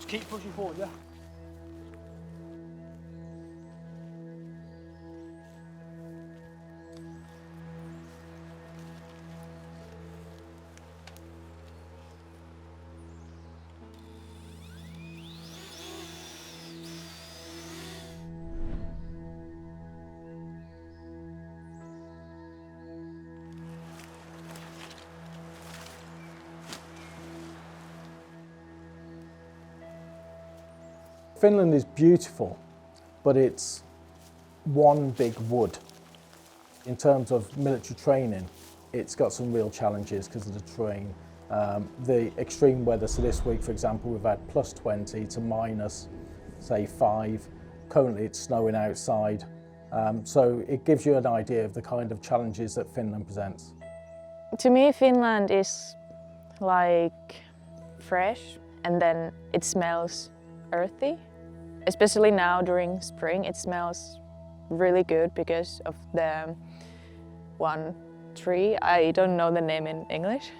keep pushing forward, yeah. Finland is beautiful, but it's one big wood. In terms of military training, it's got some real challenges because of the terrain. The extreme weather, so this week, for example, we've had +20 to minus, say, 5. Currently it's snowing outside. So it gives you an idea of the kind of challenges that Finland presents. To me, Finland is like fresh, and then it smells earthy. Especially now during spring, it smells really good because of the one tree. I don't know the name in English.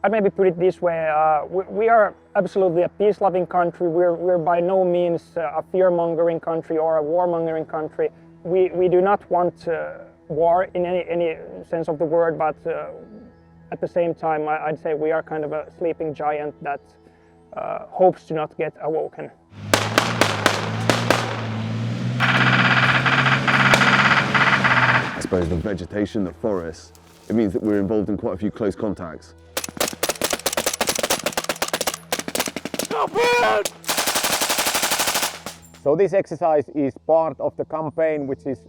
I'd maybe put it this way, we are absolutely a peace-loving country. We're by no means a fear-mongering country or a war-mongering country. We do not want war in any sense of the word, but at the same time, I'd say we are kind of a sleeping giant that hopes to not get awoken. I suppose the vegetation, the forests, it means that we're involved in quite a few close contacts. So this exercise is part of the campaign which is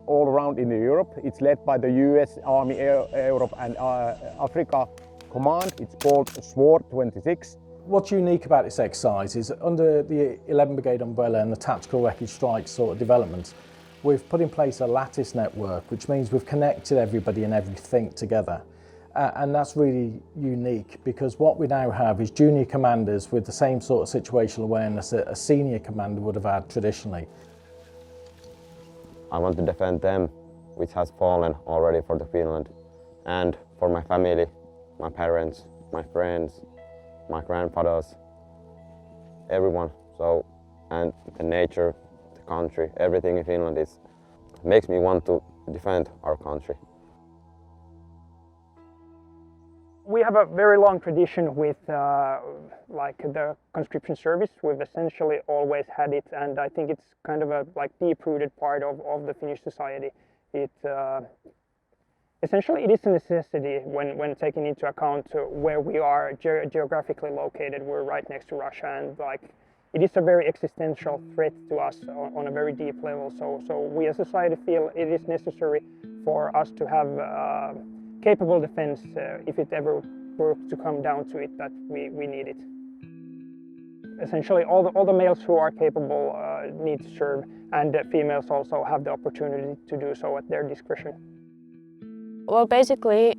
all around in Europe. It's led by the US Army Europe and Africa Command. It's called SWORD 26. What's unique about this exercise is under the 11 Brigade umbrella and the tactical wreckage strike sort of developments, we've put in place a lattice network, which means we've connected everybody and everything together. And that's really unique because what we now have is junior commanders with the same sort of situational awareness that a senior commander would have had traditionally. I want to defend them, which has fallen already for the Finland, and for my family, my parents, my friends, my grandfathers, everyone. So, and the nature, the country, everything in Finland makes me want to defend our country. We have a very long tradition with like the conscription service. We've essentially always had it, and I think it's kind of a like deep-rooted part of the Finnish society. Essentially it is a necessity when taking into account where we are geographically located. We're right next to Russia, and like it is a very existential threat to us on a very deep level. So we as a society feel it is necessary for us to have capable defense if it ever were to come down to it that we need it. Essentially all the males who are capable need to serve, and females also have the opportunity to do so at their discretion. Well, basically,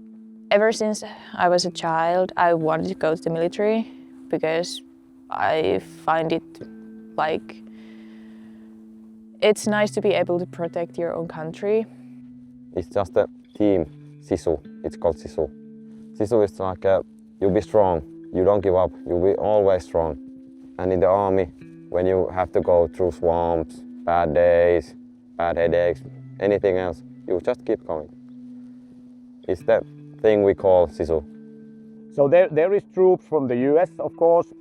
ever since I was a child, I wanted to go to the military because I find it like it's nice to be able to protect your own country. It's just a team. Sisu, it's called Sisu. Sisu is like you be strong, you don't give up, you be always strong. And in the army, when you have to go through swamps, bad days, bad headaches, anything else, you just keep going. It's that thing we call Sisu. So there is troops from the US, of course.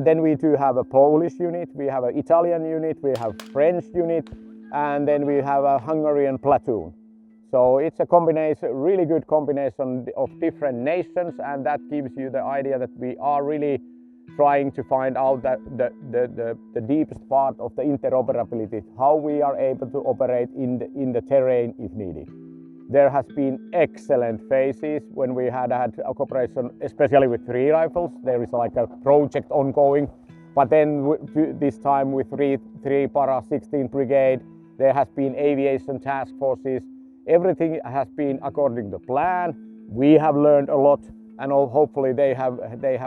Then we do have a Polish unit, we have an Italian unit, we have French unit, and then we have a Hungarian platoon. So it's a combination, really good combination of different nations, and that gives you the idea that we are really trying to find out that the deepest part of the interoperability, how we are able to operate in the terrain if needed. There has been excellent phases when we had a cooperation, especially with 3 rifles. There is like a project ongoing, but then this time with 3 Para 16 Brigade, there has been aviation task forces. Everything has been according to plan. We have learned a lot, and hopefully they have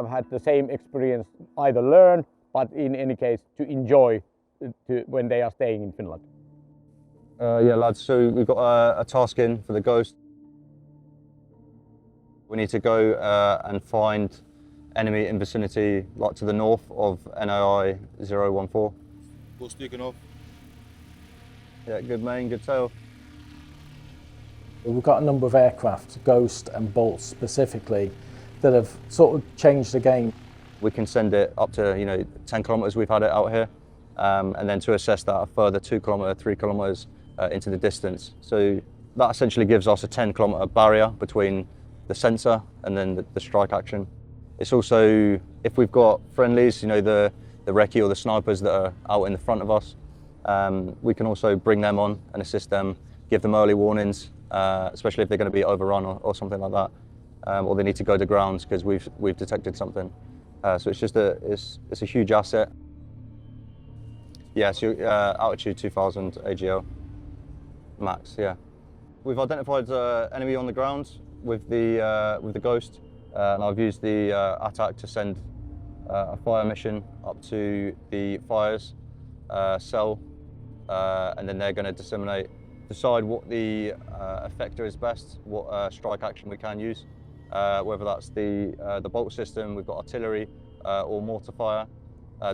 had the same experience, either learn, but in any case to enjoy when they are staying in Finland. Yeah, lads, so we've got a task in for the Ghost. We need to go and find enemy in vicinity, like to the north of NAI 014. What's taking off? Yeah, good main, good tail. We've got a number of aircraft, Ghost and Bolt specifically, that have sort of changed the game. We can send it up to 10 kilometres, we've had it out here, and then to assess that a further 2 kilometre, 3 kilometres into the distance. So that essentially gives us a 10 kilometre barrier between the sensor and then the strike action. It's also, if we've got friendlies, the recce or the snipers that are out in the front of us, we can also bring them on and assist them, give them early warnings, especially if they're going to be overrun or something like that, or they need to go to grounds because we've detected something. So it's just it's a huge asset. Yeah, so altitude 2000 AGL max. Yeah, we've identified enemy on the ground with the Ghost, and I've used the attack to send a fire mission up to the fires cell, and then they're going to disseminate, decide what the effector is best, what strike action we can use, whether that's the bolt system, we've got artillery or mortar fire,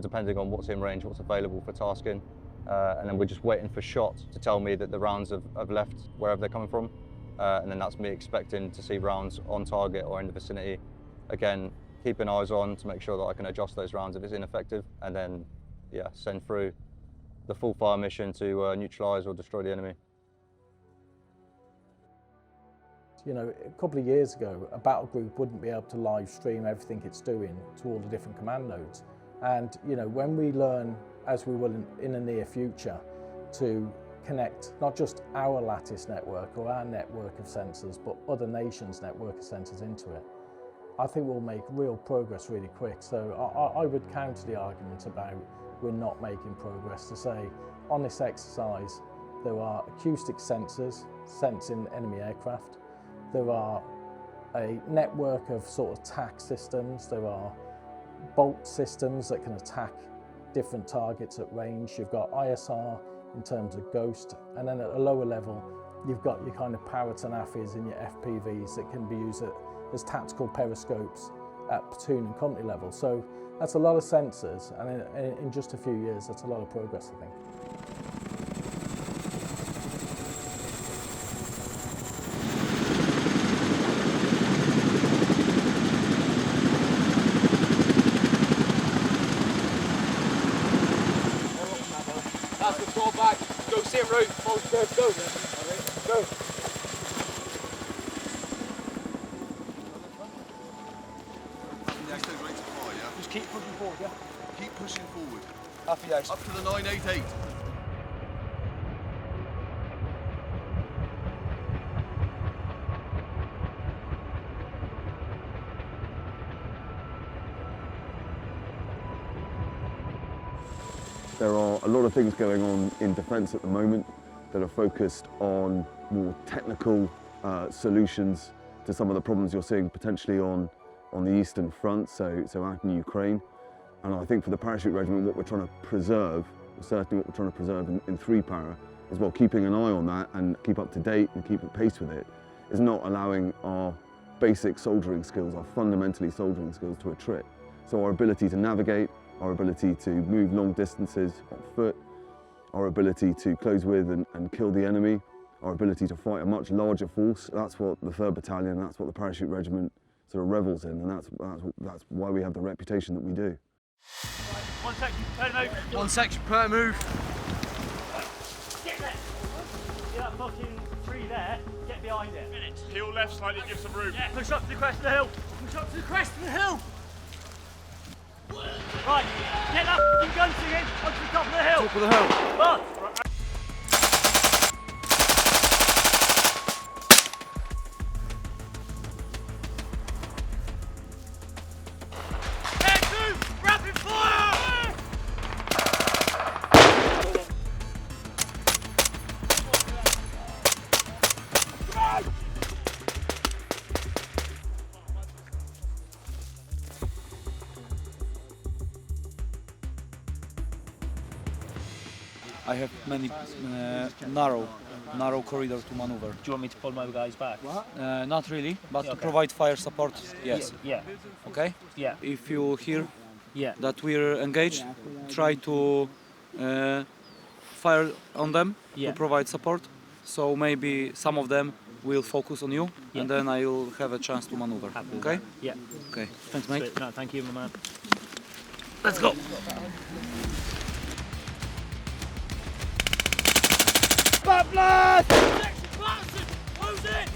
depending on what's in range, what's available for tasking. And then we're just waiting for shot to tell me that the rounds have left wherever they're coming from. And then that's me expecting to see rounds on target or in the vicinity. Again, keeping eyes on to make sure that I can adjust those rounds if it's ineffective, and then send through the full fire mission to neutralise or destroy the enemy. A couple of years ago, a battle group wouldn't be able to live stream everything it's doing to all the different command nodes. And when we learn, as we will in the near future, to connect not just our lattice network or our network of sensors, but other nations' network of sensors into it, I think we'll make real progress really quick. So I would counter the argument about we're not making progress to say, on this exercise, there are acoustic sensors sensing enemy aircraft. There are a network of sort of TAC systems. There are bolt systems that can attack different targets at range. You've got ISR in terms of Ghost, and then at a lower level, you've got your kind of Parrots and Affis and your FPVs that can be used as tactical periscopes at platoon and company level. So that's a lot of sensors, and in just a few years, that's a lot of progress, I think. Just keep pushing forward, yeah? Keep pushing forward. Happy days. Up to the 988. There are a lot of things going on in defence at the moment that are focused on more technical solutions to some of the problems you're seeing potentially on the Eastern Front, so out in Ukraine. And I think for the Parachute Regiment, what we're trying to preserve, certainly what we're trying to preserve in 3-para, as well keeping an eye on that and keep up to date and keep at pace with it, is not allowing our basic soldiering skills, our fundamentally soldiering skills to attrit. So our ability to navigate, our ability to move long distances on foot, our ability to close with and kill the enemy, our ability to fight a much larger force, that's what the 3rd Battalion, that's what the Parachute Regiment sort of revels in, and that's why we have the reputation that we do. One section per move. One section per move. Get there. See that fucking tree there? Get behind it. Heel left slightly, give some room. Yeah. Push up to the crest of the hill. Push up to the crest of the hill. Right, get that fucking gun singing up to the top of the hill. Top of the hill. But. I have many narrow corridor to maneuver. Do you want me to pull my guys back? Not really, but to Okay. provide fire support, yes. Yeah. Okay? Yeah. If you hear Yeah. that we're engaged, try to fire on them Yeah. to provide support. So maybe some of them will focus on you, Yeah. and then I will have a chance to maneuver. Happy with Okay? that. Yeah. Okay. Thanks, mate. Sweet. No, thank you, my man. Let's go. Section Patterson, who's it?